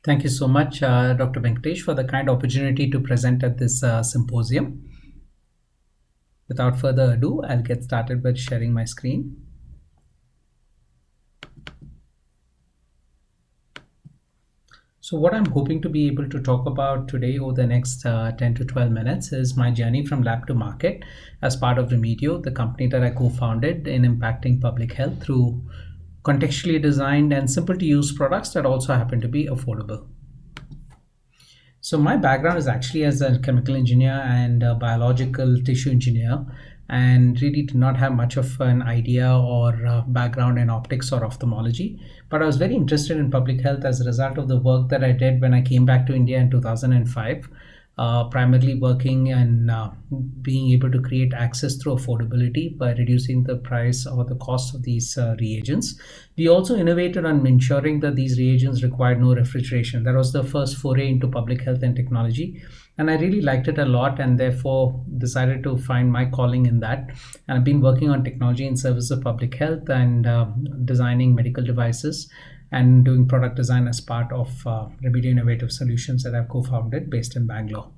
Thank you so much, Dr. Venkatesh, for the kind opportunity to present at this symposium. Without further ado, I'll get started with sharing my screen. So what I'm hoping to be able to talk about today over the next 10 to 12 minutes is my journey from lab to market as part of Remedio, the company that I co-founded in impacting public health through contextually designed and simple to use products that also happen to be affordable. So my background is actually as a chemical engineer and a biological tissue engineer, and really did not have much of an idea or background in optics or ophthalmology. But I was very interested in public health as a result of the work that I did when I came back to India in 2005, primarily working and being able to create access through affordability by reducing the price or the cost of these reagents. We also innovated on ensuring that these reagents required no refrigeration. That was the first foray into public health and technology. And I really liked it a lot, and therefore decided to find my calling in that. And I've been working on technology in service of public health and designing medical devices and doing product design as part of Remedio Innovative Solutions that I've co-founded based in Bangalore.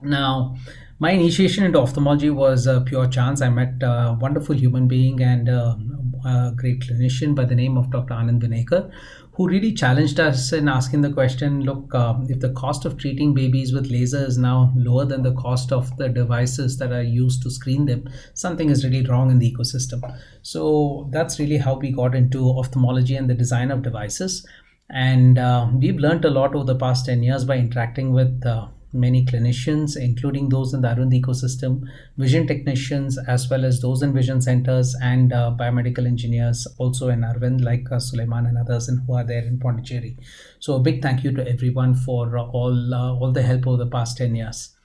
Now, my initiation into ophthalmology was a pure chance. I met a wonderful human being and a great clinician by the name of Dr. Anand Vinekar, who really challenged us in asking the question, look, if the cost of treating babies with laser is now lower than the cost of the devices that are used to screen them, something is really wrong in the ecosystem. So that's really how we got into ophthalmology and the design of devices. And we've learned a lot over the past 10 years by interacting with many clinicians, including those in the Arvind ecosystem, vision technicians, as well as those in vision centers and biomedical engineers also in Arvind, like Suleiman and others and who are there in Pondicherry. So a big thank you to everyone for all the help over the past 10 years.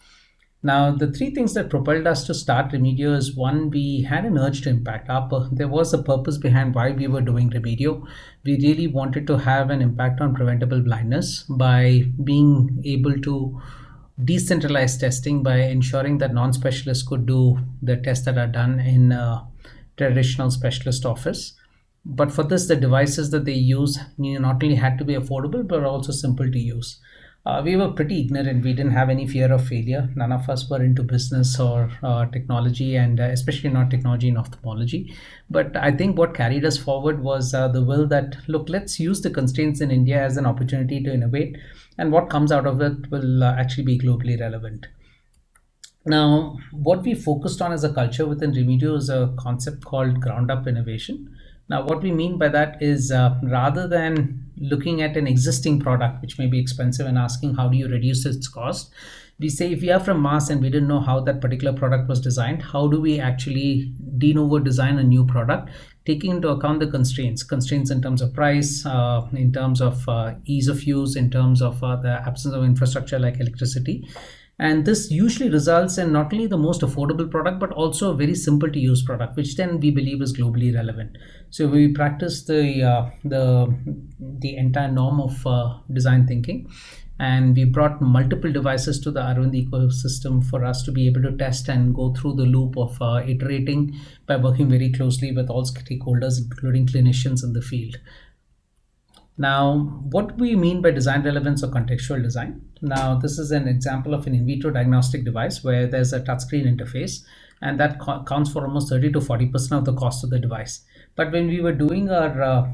Now, the three things that propelled us to start Remedio is one, we had an urge to impact. There was a purpose behind why we were doing Remedio. We really wanted to have an impact on preventable blindness by being able to decentralized testing, by ensuring that non-specialists could do the tests that are done in a traditional specialist office. But for this, the devices that they use not only had to be affordable, but also simple to use. We were pretty ignorant. We didn't have any fear of failure. None of us were into business or technology, and especially not technology in ophthalmology. But I think what carried us forward was the will that, look, let's use the constraints in India as an opportunity to innovate, and what comes out of it will actually be globally relevant. Now, what we focused on as a culture within Remedio is a concept called ground up innovation. Now, what we mean by that is rather than looking at an existing product, which may be expensive, and asking how do you reduce its cost, we say if we are from Mars and we didn't know how that particular product was designed, how do we actually de novo design a new product, taking into account the constraints in terms of price, in terms of ease of use, in terms of the absence of infrastructure like electricity. And this usually results in not only the most affordable product, but also a very simple to use product, which then we believe is globally relevant. So we practice the entire norm of design thinking, and we brought multiple devices to the Arvind ecosystem for us to be able to test and go through the loop of iterating by working very closely with all stakeholders, including clinicians in the field. Now, what we mean by design relevance or contextual design? Now, this is an example of an in vitro diagnostic device where there's a touchscreen interface, and that counts for almost 30 to 40% of the cost of the device. But when we were doing our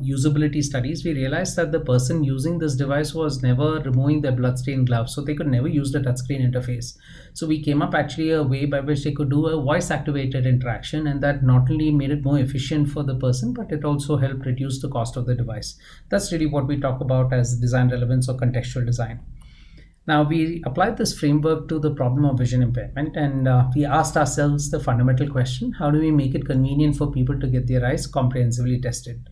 usability studies, we realized that the person using this device was never removing their bloodstained gloves, so they could never use the touchscreen interface. So we came up actually a way by which they could do a voice activated interaction, and that not only made it more efficient for the person, but it also helped reduce the cost of the device. That's really what we talk about as design relevance or contextual design. Now, we applied this framework to the problem of vision impairment, and we asked ourselves the fundamental question: how do we make it convenient for people to get their eyes comprehensively tested?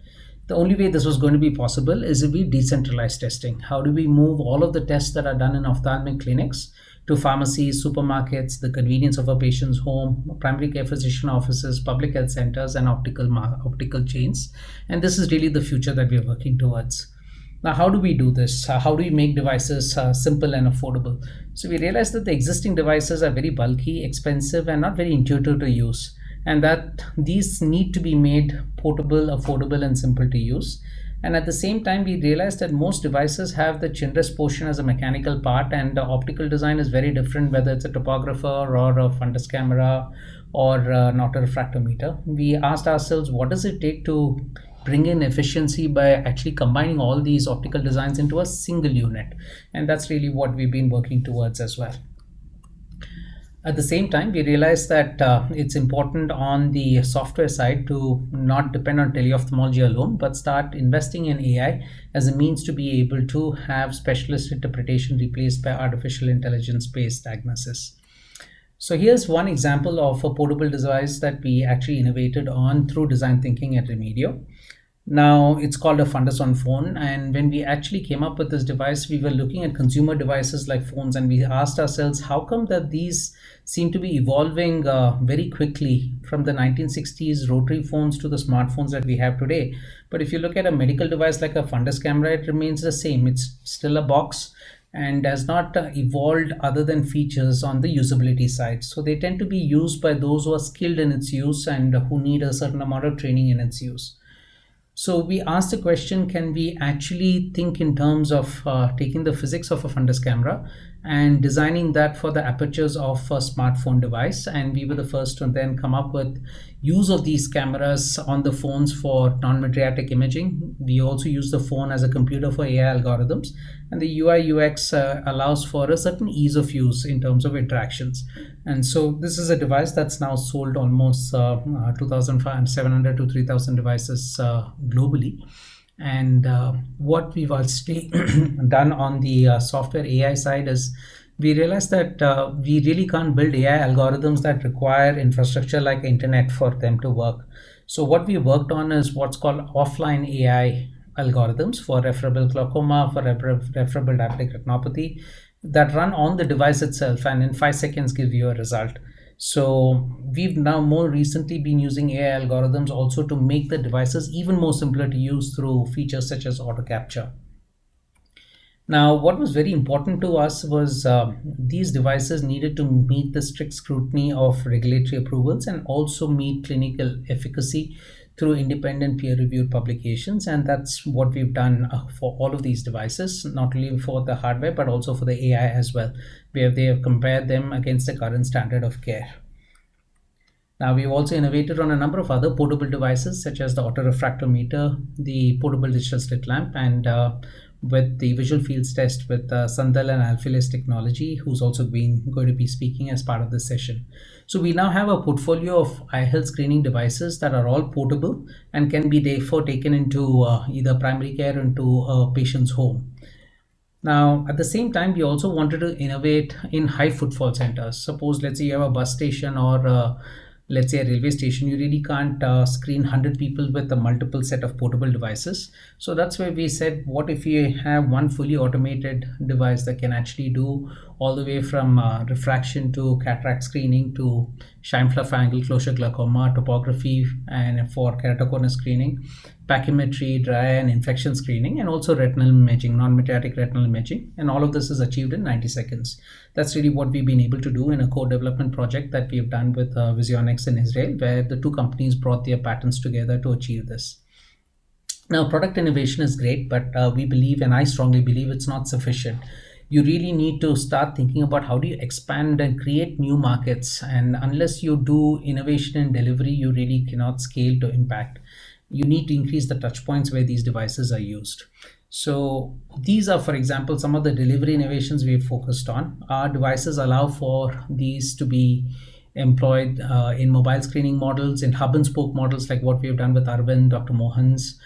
The only way this was going to be possible is if we decentralize testing. How do we move all of the tests that are done in ophthalmic clinics to pharmacies, supermarkets, the convenience of a patient's home, primary care physician offices, public health centers, and optical chains? And this is really the future that we are working towards. Now, how do we do this? How do we make devices simple and affordable? So we realized that the existing devices are very bulky, expensive, and not very intuitive to use, and that these need to be made portable, affordable, and simple to use. And at the same time, we realized that most devices have the chin rest portion as a mechanical part, and the optical design is very different, whether it's a topographer or a fundus camera or an autorefractometer. We asked ourselves, what does it take to bring in efficiency by actually combining all these optical designs into a single unit? And that's really what we've been working towards as well. At the same time, we realized that it's important on the software side to not depend on teleophthalmology alone, but start investing in AI as a means to be able to have specialist interpretation replaced by artificial intelligence-based diagnosis. So here's one example of a portable device that we actually innovated on through design thinking at Remedio. Now it's called a fundus on phone, and when we actually came up with this device, we were looking at consumer devices like phones, and we asked ourselves, how come that these seem to be evolving very quickly from the 1960s rotary phones to the smartphones that we have today? But if you look at a medical device like a fundus camera, it remains the same. It's still a box and has not evolved other than features on the usability side. So they tend to be used by those who are skilled in its use and who need a certain amount of training in its use. So we asked the question, can we actually think in terms of taking the physics of a fundus camera and designing that for the apertures of a smartphone device? And we were the first to then come up with use of these cameras on the phones for non-mydriatic imaging. We also use the phone as a computer for AI algorithms, and the UI UX allows for a certain ease of use in terms of interactions. And so this is a device that's now sold almost 2,700 to 3,000 devices globally. And what we've actually done on the software AI side is we realized that we really can't build AI algorithms that require infrastructure like internet for them to work. So what we worked on is what's called offline AI algorithms for referable glaucoma, for referable diabetic retinopathy, that run on the device itself and in 5 seconds give you a result. So we've now more recently been using AI algorithms also to make the devices even more simpler to use through features such as auto capture. Now, what was very important to us was these devices needed to meet the strict scrutiny of regulatory approvals and also meet clinical efficacy through independent peer-reviewed publications. And that's what we've done for all of these devices, not only for the hardware, but also for the AI as well, where they have compared them against the current standard of care. Now, we've also innovated on a number of other portable devices, such as the autorefractometer, the portable digital slit lamp, and with the visual fields test with Sandal and Alphilis Technology, who's also going to be speaking as part of this session. So we now have a portfolio of eye health screening devices that are all portable and can be therefore taken into either primary care or into a patient's home. Now, at the same time, we also wanted to innovate in high footfall centers. Suppose, let's say you have a bus station or let's say a railway station, you really can't screen 100 people with a multiple set of portable devices. So that's where we said, what if we have one fully automated device that can actually do all the way from refraction to cataract screening to Scheimpflug angle closure glaucoma, topography, and for keratoconus screening, pachymetry, dry and infection screening, and also retinal imaging, non-mydriatic retinal imaging. And all of this is achieved in 90 seconds. That's really what we've been able to do in a co-development project that we've done with Visionix in Israel, where the two companies brought their patents together to achieve this. Now, product innovation is great, but we believe, and I strongly believe, it's not sufficient. You really need to start thinking about how do you expand and create new markets. And unless you do innovation and delivery, you really cannot scale to impact. You need to increase the touch points where these devices are used. So these are, for example, some of the delivery innovations we've focused on. Our devices allow for these to be employed in mobile screening models, in hub and spoke models like what we have done with Arvind, Dr. Mohan's.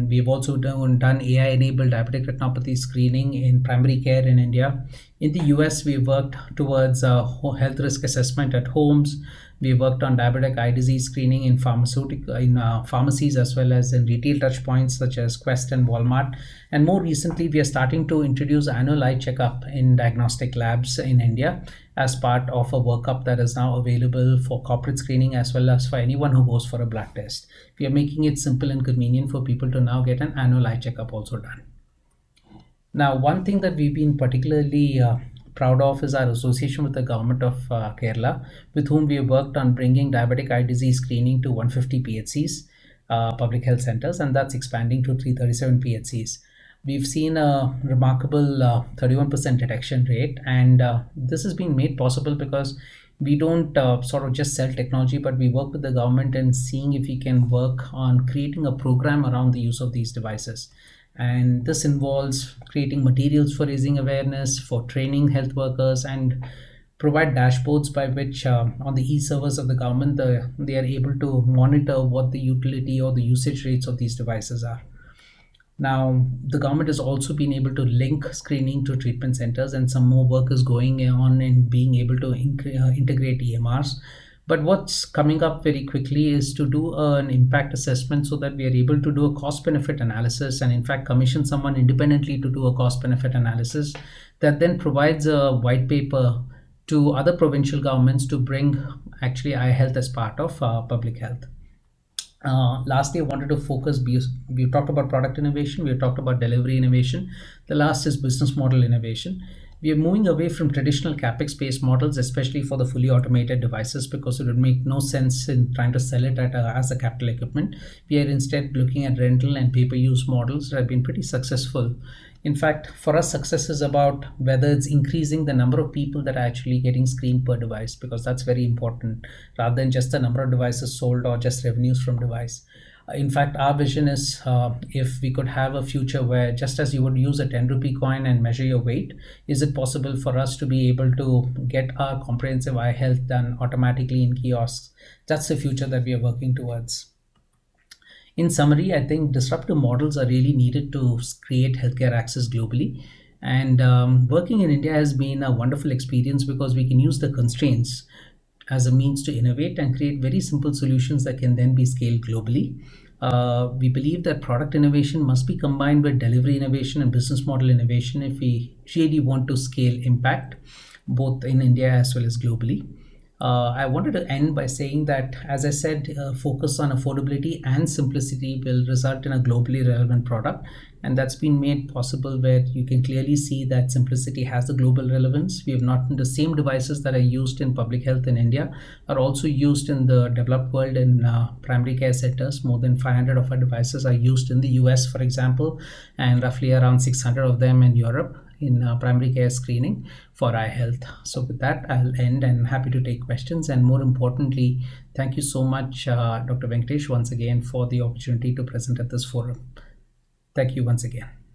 We've also done AI-enabled diabetic retinopathy screening in primary care in India. In the US, we worked towards health risk assessment at homes. We worked on diabetic eye disease screening in pharmacies as well as in retail touchpoints such as Quest and Walmart. And more recently, we are starting to introduce annual eye checkup in diagnostic labs in India as part of a workup that is now available for corporate screening as well as for anyone who goes for a blood test. We are making it simple and convenient for people to now get an annual eye checkup also done. Now, one thing that we've been particularly proud of is our association with the government of Kerala, with whom we have worked on bringing diabetic eye disease screening to 150 PHCs. public health centers, and that's expanding to 337 PHCs. We've seen a remarkable 31% detection rate, and this has been made possible because we don't sort of just sell technology, but we work with the government and seeing if we can work on creating a program around the use of these devices. And this involves creating materials for raising awareness, for training health workers, and provide dashboards by which on the e-servers of the government they are able to monitor what the utility or the usage rates of these devices are. Now, the government has also been able to link screening to treatment centers, and some more work is going on in being able to integrate EMRs. But what's coming up very quickly is to do an impact assessment so that we are able to do a cost benefit analysis and, in fact, commission someone independently to do a cost benefit analysis that then provides a white paper to other provincial governments to bring actually eye health as part of public health. Lastly, I wanted to focus because we've talked about product innovation, we've talked about delivery innovation. The last is business model innovation. We are moving away from traditional capex based models, especially for the fully automated devices, because it would make no sense in trying to sell it as a capital equipment. We are instead looking at rental and pay per use models that have been pretty successful. In fact, for us, success is about whether it's increasing the number of people that are actually getting screened per device, because that's very important, rather than just the number of devices sold or just revenues from device. In fact, our vision is if we could have a future where just as you would use a 10 rupee coin and measure your weight, is it possible for us to be able to get our comprehensive eye health done automatically in kiosks? That's the future that we are working towards. In summary, I think disruptive models are really needed to create healthcare access globally. And working in India has been a wonderful experience because we can use the constraints as a means to innovate and create very simple solutions that can then be scaled globally. We believe that product innovation must be combined with delivery innovation and business model innovation if we really want to scale impact both in India as well as globally. I wanted to end by saying that, as I said, focus on affordability and simplicity will result in a globally relevant product. And that's been made possible where you can clearly see that simplicity has a global relevance. We have not, the same devices that are used in public health in India are also used in the developed world in primary care centers. More than 500 of our devices are used in the US, for example, and roughly around 600 of them in Europe in primary care screening for eye health. So with that, I'll end and happy to take questions. And more importantly, thank you so much, Dr. Venkatesh, once again for the opportunity to present at this forum. Thank you once again.